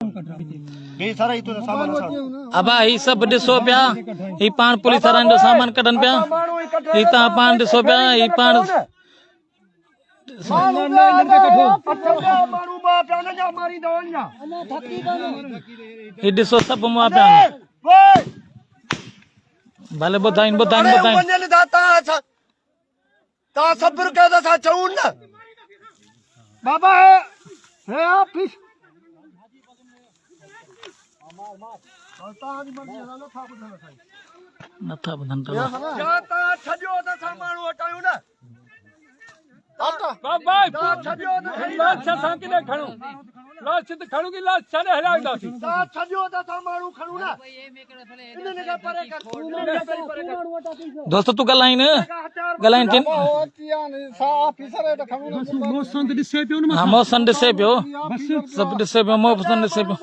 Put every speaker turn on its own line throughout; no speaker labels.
अब ही सब ॾिसो पिया ही पाण पुलिस वारनि जो सामान कढनि पिया ही तव्हां पाण ॾिसो पिया ही पाण ही ॾिसो सभु मुआ पिया भले ॿुधाइनि ॿुधाइनि ॿुधाइनि
सब्र कयो त चऊं न बाबा है ऑफिस
नथा ॿुधनि था
या तव्हां छॾियो त असां माण्हू हटायूं न
लाश असां किथे खणूं लाश त खणूं की लाश छॾे हलाईंदासीं
तव्हां छॾियो त असां माण्हू खणूं न इन्हनि खे परे कर
दोस्त तूं ॻाल्हाइनि ॻाल्हाइनि
मौसम ॾिसे पियो न
हा मौसम ॾिसे पियो सभु ॾिसे पियो मौसम ॾिसे पियो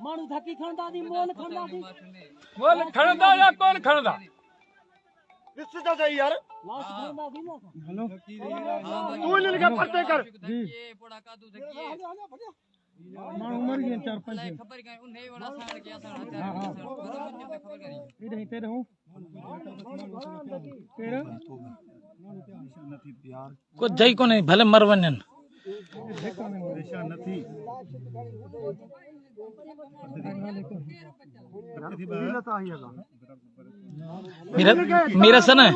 माण्हू धकी खणंदासीं मोल खणंदा या कोन खणंदा
यार तू इन्हनि खे परते कर
माण्हू मर गए 4-5
कुछ जई कोने भले मर वञनि मेरा सन है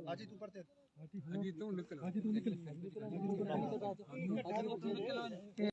हाजी तू पढ़ते
हाजी तू निकल